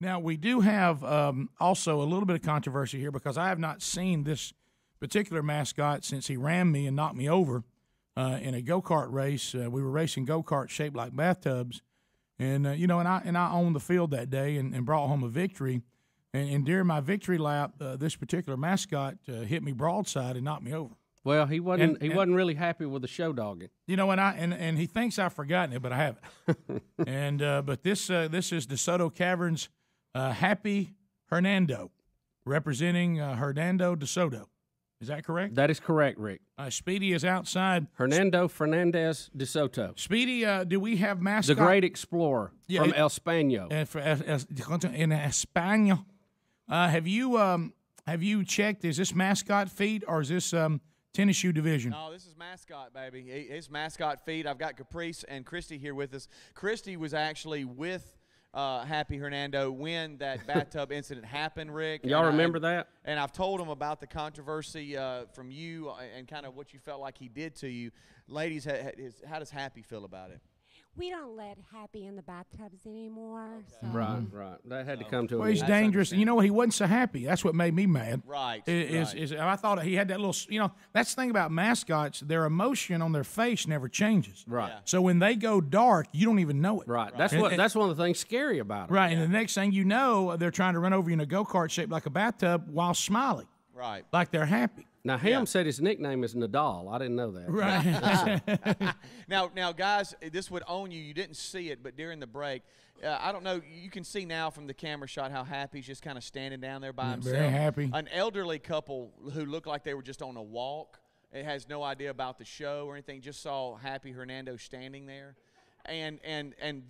Now, we do have also a little bit of controversy here because I have not seen this particular mascot since he ran me and knocked me over in a go-kart race. We were racing go-karts shaped like bathtubs. And, I owned the field that day and brought home a victory. And during my victory lap, this particular mascot hit me broadside and knocked me over. Well, he wasn't really happy with the show dogging. And he thinks I've forgotten it, but I haven't. But this is DeSoto Caverns Happy Hernando, representing Hernando DeSoto. Is that correct? That is correct, Rick. Speedy is outside. Hernando Fernandez DeSoto. Speedy, do we have Mascot? The great explorer from El Spano. In España. Have you checked, is this Mascot feet or is this tennis shoe division? No, this is Mascot, baby. It's Mascot feet. I've got Caprice and Christy here with us. Christy was actually with Happy Hernando when that bathtub incident happened, Rick. Y'all remember that? And I've told him about the controversy from you and kind of what you felt like he did to you. Ladies, how does Happy feel about it? We don't let Happy in the bathtubs anymore. Okay. So. Right. That had to come to an Well, he's dangerous. And he wasn't so happy. That's what made me mad. Right. I thought he had that little, that's the thing about mascots. Their emotion on their face never changes. Right. Yeah. So when they go dark, you don't even know it. Right. That's one of the things scary about it. Right. Yeah. And the next thing you know, they're trying to run over you in a go-kart shaped like a bathtub while smiling. Right. Like they're happy. Now, Ham said his nickname is Nadal. I didn't know that. Right. Now, guys, this would own you. You didn't see it, but during the break, I don't know. You can see now from the camera shot how Happy's just kind of standing down there by himself. Very happy. An elderly couple who looked like they were just on a walk. It has no idea about the show or anything. Just saw Happy Hernando standing there, and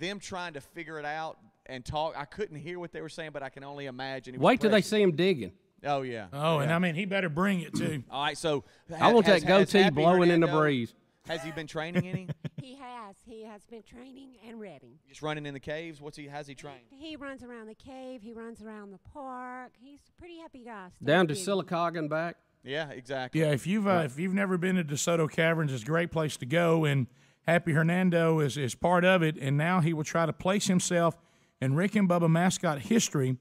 them trying to figure it out and talk. I couldn't hear what they were saying, but I can only imagine. Wait till they see him digging. Oh, yeah. Oh, yeah. And he better bring it, too. All right, so I want that goatee blowing in the breeze. Has he been training any? He has. He has been training and ready. Just running in the caves? How's he trained? He runs around the cave. He runs around the park. He's a pretty happy guy. Down to Sylacauga and back? Yeah, exactly. Yeah, if you've never been to DeSoto Caverns, it's a great place to go, and Happy Hernando is part of it, and now he will try to place himself in Rick and Bubba mascot history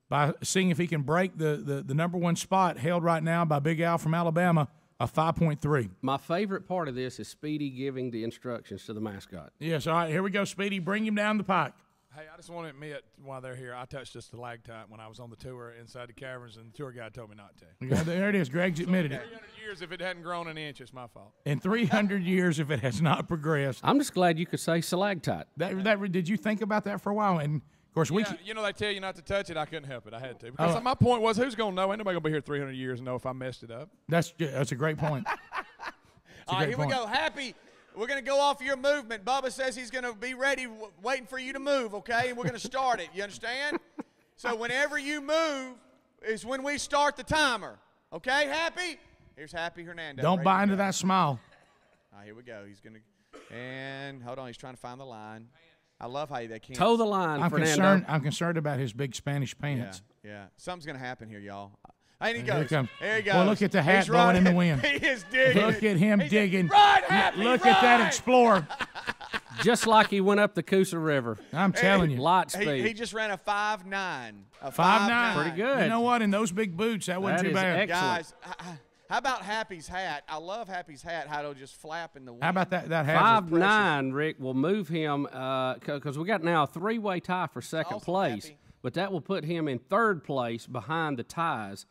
by seeing if he can break the number one spot held right now by Big Al from Alabama, a 5.3. My favorite part of this is Speedy giving the instructions to the mascot. Yes, all right, here we go, Speedy. Bring him down the pike. Hey, I just want to admit, while they're here, I touched just the stalactite when I was on the tour inside the caverns, and the tour guide told me not to. Yeah, there it is. Greg's admitted it. 300 years, if it hadn't grown an inch, it's my fault. In 300 years, if it has not progressed. I'm just glad you could say stalactite. Did you think about that for a while? And of course, they tell you not to touch it. I couldn't help it. I had to. Because my point was, who's going to know? Ain't nobody going to be here 300 years and know if I messed it up. That's a great point. All right, here we go. Happy. We're going to go off your movement. Bubba says he's going to be ready, waiting for you to move, okay? And we're going to start it. You understand? So whenever you move is when we start the timer. Okay, Happy? Here's Happy Hernando. Don't buy into that smile. All right, here we go. He's going to – and hold on. He's trying to find the line. I love how they can't. Toe the line, Fernando. I'm concerned about his big Spanish pants. Yeah. Something's going to happen here, y'all. And he goes. There he goes. Well, look at the hat blowing in the wind. He is digging. Look at him digging. Run, Happy, look run! at that explorer. Just like he went up the Coosa River. I'm telling you. Light speed. He just ran a 5.9. 5.9. Pretty good. You know what? In those big boots, that wasn't too bad. Guys, how about Happy's hat? I love Happy's hat, how it'll just flap in the wind. How about that hat? 5.9, Rick, will move him because we got now a three-way tie for second place. Happy. But that will put him in third place behind the ties,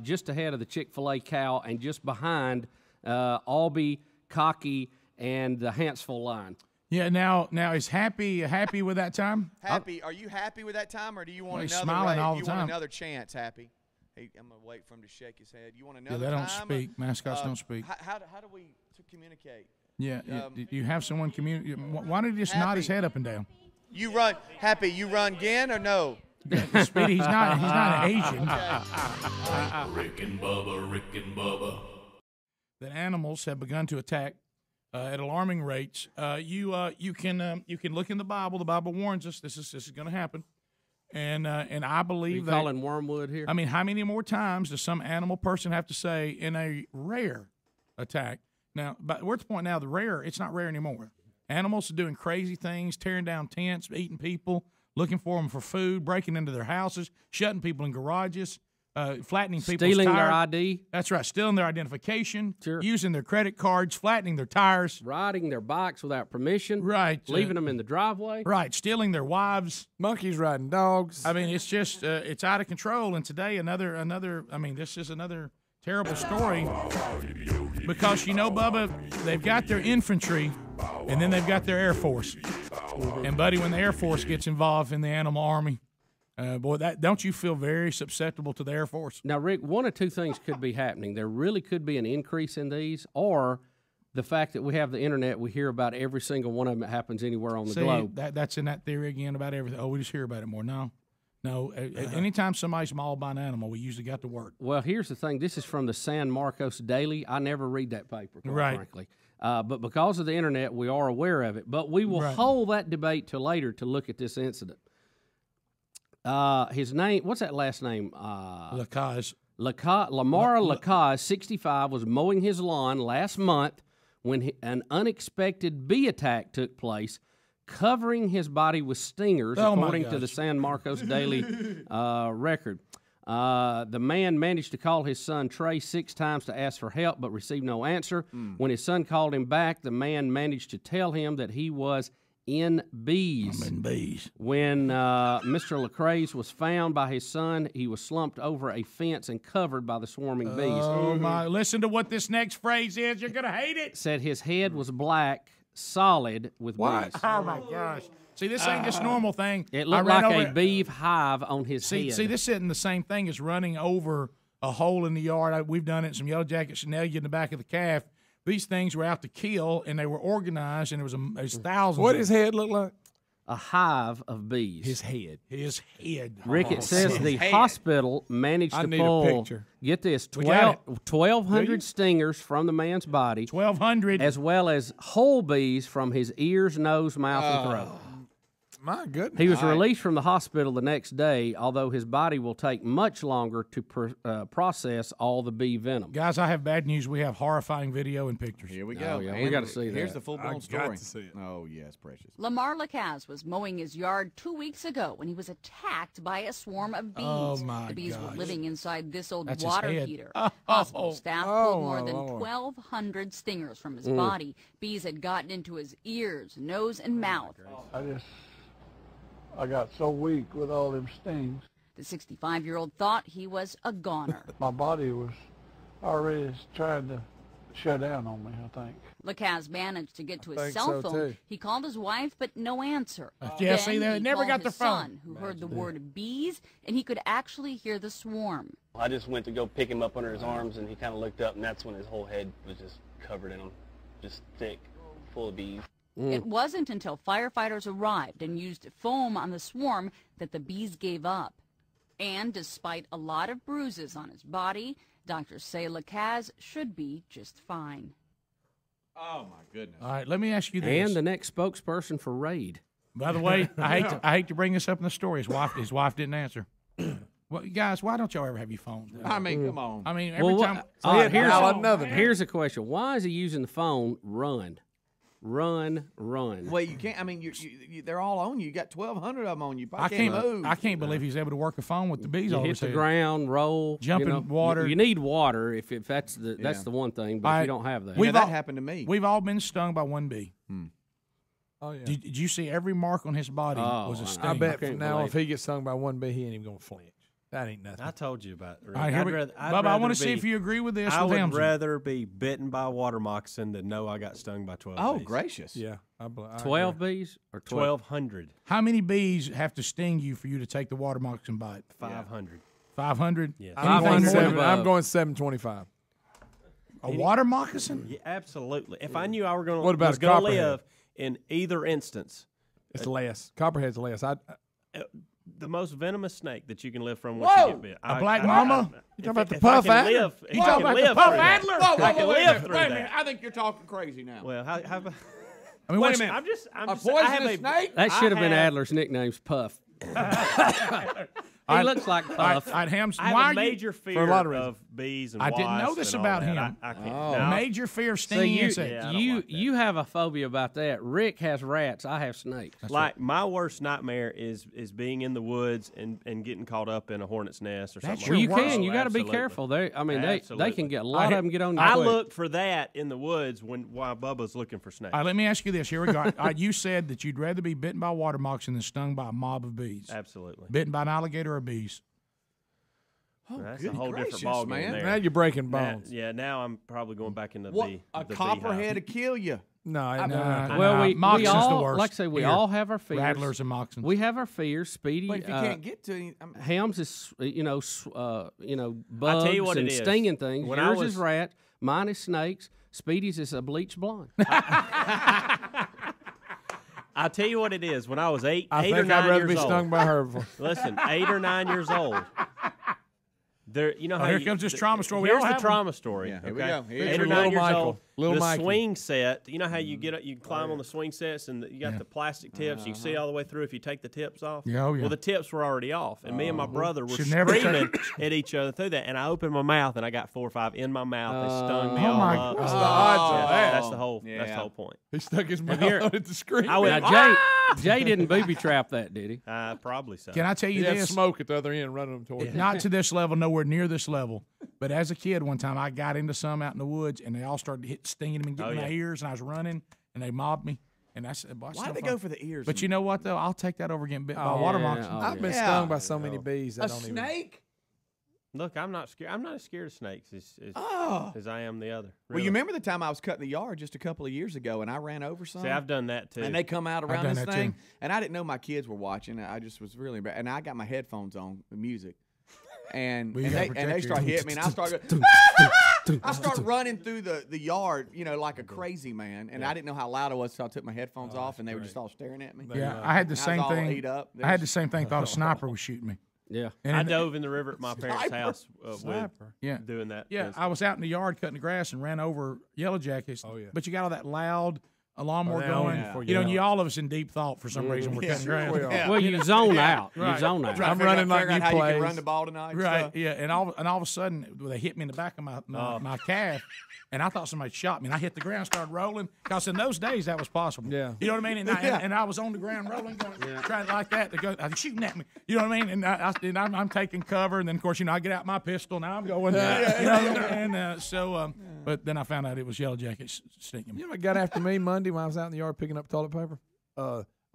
just ahead of the Chick-fil-A cow and just behind Albee, Cocky, and the Hansville line. Yeah, now is Happy with that time? Happy, are you happy with that time, or do you want he's another smiling all the you time. want another chance, Happy? Hey, I'm going to wait for him to shake his head. You want another they don't time? speak. Mascots don't speak. How do we communicate? Yeah, you have someone communicate. Why don't you just nod his head up and down? You run, Happy, you run again or no? Speedy, he's not an Asian. Rick and Bubba. That animals have begun to attack at alarming rates. You can look in the Bible. The Bible warns us this is going to happen. And I believe that. Calling wormwood here? I mean, how many more times does some animal person have to say in a rare attack? Now, but we're at the point now, it's not rare anymore. Animals are doing crazy things, tearing down tents, eating people, looking for them for food, breaking into their houses, shutting people in garages, flattening people's Stealing tires. their ID. That's right, stealing their identification, Sure. using their credit cards, flattening their tires. Riding their bikes without permission. Right. Leaving them in the driveway. Right, stealing their wives. Monkeys riding dogs. I mean, it's just it's out of control. And today, another. I mean, this is another terrible story because Bubba, they've got their infantry, and then they've got their Air Force. And buddy, when the Air Force gets involved in the animal army, boy, don't you feel very susceptible to the Air Force? Now, Rick, one of two things could be happening. There really could be an increase in these, or the fact that we have the internet, we hear about every single one of them that happens anywhere on the globe. That's in that theory again about everything. Oh, we just hear about it more. No. Anytime somebody's mauled by an animal, we usually got to work. Well, here's the thing. This is from the San Marcos Daily. I never read that paper, quite frankly. But because of the internet, we are aware of it. But we will hold that debate till later to look at this incident. His name, what's that last name? Lacaze. Lamar Lacaze, 65, was mowing his lawn last month when an unexpected bee attack took place, covering his body with stingers, according to the San Marcos Daily record. The man managed to call his son Trey 6 times to ask for help, but received no answer. When his son called him back, the man managed to tell him that he was in bees. I'm in bees. When Mr. Lacaze was found by his son, he was slumped over a fence and covered by the swarming bees. Oh, my. Listen to what this next phrase is. You're going to hate it. Said his head was black, solid with bees. Oh, my gosh. See, this ain't just normal thing. It looked like a bee hive on his head. See, this isn't the same thing as running over a hole in the yard. We've done it. Some Yellow Jacket should nail you in the back of the calf. These things were out to kill, and they were organized, and there was thousands. What does his head look like? A hive of bees. His head. His head. Rick, it says the hospital managed to need pull, a picture. Get this, 1,200 stingers from the man's body. 1,200. As well as whole bees from his ears, nose, mouth, and throat. My goodness. He was released from the hospital the next day, although his body will take much longer to process all the bee venom. Guys, I have bad news. We have horrifying video and pictures. Here we go. Oh, yeah, we got to see that. Here's the full-blown story. Got to see it. Oh, yes, precious. Lamar Lacaze was mowing his yard 2 weeks ago when he was attacked by a swarm of bees. Oh, my The bees gosh. were living inside this old That's his water head. heater. Oh. Hospital staff pulled more than Lord. 1,200 stingers from his body. Bees had gotten into his ears, nose, and mouth. I got so weak with all them stings. The 65-year-old thought he was a goner. My body was already trying to shut down on me, I think. Lacaze managed to get to his think cell so, phone. too. He called his wife, but no answer. Yeah, Then see, they he never called got the his phone. son, who heard the word bees, and he could actually hear the swarm. I just went to go pick him up under his arms, and he kind of looked up, and that's when his whole head was just covered in them, just thick, full of bees. It wasn't until firefighters arrived and used foam on the swarm that the bees gave up. And despite a lot of bruises on his body, doctors say Lacaze should be just fine. Oh, my goodness. All right, let me ask you this. And the next spokesperson for RAID. By the way, I hate to bring this up in the story. His wife didn't answer. Well, guys, why don't y'all ever have your phones? I mean, come on. I mean, every time. Here's a question. Why is he using the phone? Run. Well, you can't. I mean, they're all on you. You got 1,200 of them on you. I can't move. I can't believe he's able to work a phone with the bees You all hit his the head. ground, roll, Jump in water. You need water if that's the one thing. But if you don't have that, That happened to me. We've all been stung by one bee. Oh, yeah. Did you see every mark on his body was a sting? I bet can't from now believe if he gets stung by one bee, he ain't even going to flinch. That ain't nothing. I told you about it. All right, Bubba, I want to see if you agree with this. I with would Helmsley. rather be bitten by a water moccasin than know I got stung by 12 Oh, bees. gracious. Yeah. 12 bees or 1,200. How many bees have to sting you for you to take the water moccasin bite? 500. 500? Yes. I'm going 725. A water moccasin? Yeah, absolutely. If I knew I were going What about was a going to copperhead? live in either instance, It's less. Copperhead's less. the most venomous snake that you can live from once you get bit. A black mama? You talking about the if I puff can adder? live, if You I talking can about the live puff through that. adder? If I can live through Wait a minute. that. I think you're talking crazy now. Well, how about... I mean, Wait what's a minute. I'm just A I have poisonous snake? that should have been have- Adler's nickname's Puff. He looks like Puff. Hams, I why have are a you? major For a fear lot of of bees and I wasps. didn't know this and all about that. him. I can't. Oh. Major fear of stinging insects. You have a phobia about that. Rick has rats. I have snakes. My worst nightmare is being in the woods and getting caught up in a hornet's nest or something. Well, you like that. can. You got to be Absolutely. careful. They can get a lot of them get on you. I quick. look for that in the woods while Bubba's looking for snakes. All right, let me ask you this. Here we go. You said that you'd rather be bitten by a water moccasin than stung by a mob of bees. Absolutely. Bitten by an alligator or bees? Oh, that's a whole different ballgame there. Now you're breaking bones. Now I'm probably going back into What? the A the copperhead to kill you. No, well, we moccasins all, the worst. like I say, we Here. all have our fears. Rattlers and moccasins. We have our fears. Speedy. But if you can't get to any, Hams is bugs I tell you what and it is. stinging things. When Yours I was- is rat. Mine is snakes. Speedy's is a bleach blonde. I'll tell you what it is. When I was eight I or think 9 I'd rather years be old. stung by her. Before. Listen, 8 or 9 years old. You know how here comes this trauma story. We Here's all the have trauma story. Yeah, here we okay? go. Here's 8 or Little 9 years Michael. old. Little the Mikey. swing set. You know how you you climb on the swing sets and you got the plastic tips. You can see all the way through if you take the tips off. Yeah, oh, yeah. Well, the tips were already off, and me and my brother were Should never screaming at each other through that. And I opened my mouth, and I got 4 or 5 in my mouth. They stung me Oh, all my up. God. What's the odds of that? That's the whole. That's the Yeah. whole point. He stuck his mouth you heard- out at the screen. I went, Now, Jay didn't booby trap that, did he? probably so. Can I tell He you had this? smoke at the other end running them towards him. Not to this level, nowhere near this level. But as a kid, one time I got into some out in the woods, and they all started stinging me and getting my ears, and I was running, and they mobbed me. And I said, "Boy, Why did they go for the ears? But you know what though? I'll take that over getting bit by a water moccasin. I've been stung by so many bees. A snake? Look, I'm not scared. I'm not as scared of snakes as I am the other. Well, you remember the time I was cutting the yard just a couple of years ago, and I ran over some? See, I've done that too. And they come out around done this that, thing, too. and I didn't know my kids were watching. I just was really embarrassed. And I got my headphones on, the music, and Well, you gotta they protect start your- hitting me, and I start going, I start running through the yard, like a crazy man, and I didn't know how loud it was, so I took my headphones off, and they were just all staring at me. Yeah, I had the And same I was all thing. ate up. I had the same thing. Thought a sniper was shooting me. Yeah. And I it- dove in the river at my parents' house Yeah. doing that. Yeah, I was out in the yard cutting the grass and ran over yellow jackets. Oh, yeah. But you got all that loud lawnmower yeah, going. yeah. You know, and you all of us in deep thought for some reason. We're cutting grass. we are. Yeah. Well, you zone out. You Right. zone out. I'm running like figure out you how you plays. can run the ball tonight. and Right, stuff. yeah, and all of a sudden they hit me in the back of my calf, and I thought somebody shot me, and I hit the ground, started rolling, because in those days that was possible. Yeah. You know what I mean? And I was on the ground rolling, going, trying like that. They go, shooting at me. You know what I mean? And I'm taking cover, and then of course I get out my pistol. Now I'm going. But then I found out it was yellow jackets stinging me. You know what got after me Monday when I was out in the yard picking up toilet paper?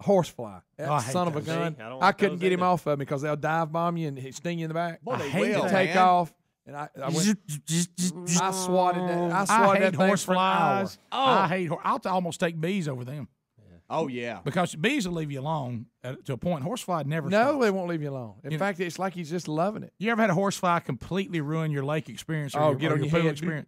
Horsefly. That I hate son of a those. gun. See, I don't I like couldn't those get him either. off of me because they'll dive bomb you and sting you in the back. Boy, they hate will, that. Take man. off. And I went. I swatted that. I swatted that thing for an hour. I hate I'll almost take bees over them Oh, yeah. because bees will leave you alone to a point. Horsefly never. No, stops. they won't leave you alone. In fact, it's like he's just loving it. You ever had a horsefly completely ruin your lake experience? Or Oh, your, get or on your your pool head. experience?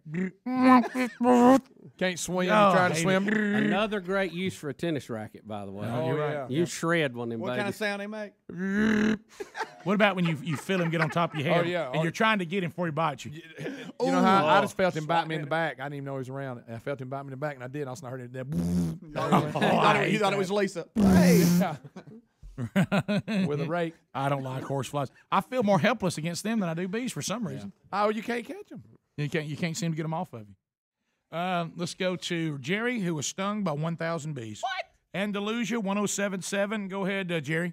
Can't swim. Oh, You try to I hate swim. Another great use for a tennis racket, by the way. Oh, you're yeah. right. You shred one of them What kind of babies. sound they make? What about when you feel him get on top of your head? Oh, yeah. And you're trying to get him before he bites you. You know how I just felt him bite me in the back. I didn't even know he was around. And I felt him bite me in the back, and I did. Also, I heard it. You thought it was Lisa. Hey. With a rake. I don't like horseflies. I feel more helpless against them than I do bees for some reason. Oh, you can't catch them. You can't seem to get them off of you. Let's go to Jerry, who was stung by 1,000 bees. What? Andalusia 1077. Go ahead, Jerry.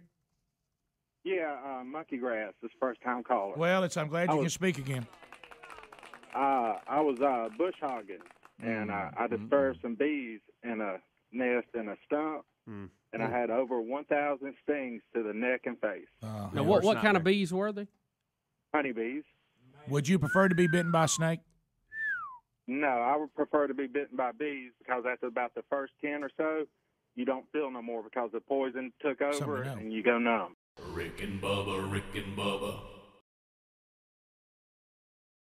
Yeah, monkey grass. This first time caller. Well, I'm glad you can speak again. I was bush hogging, and I disturbed some bees in a nest in a stump, and I had over 1,000 stings to the neck and face. Now, what kind of bees were they? Honeybees. Would you prefer to be bitten by a snake? No, I would prefer to be bitten by bees because after about the first 10 or so, you don't feel no more because the poison took over Something to know. and you go numb. Rick and Bubba, Rick and Bubba.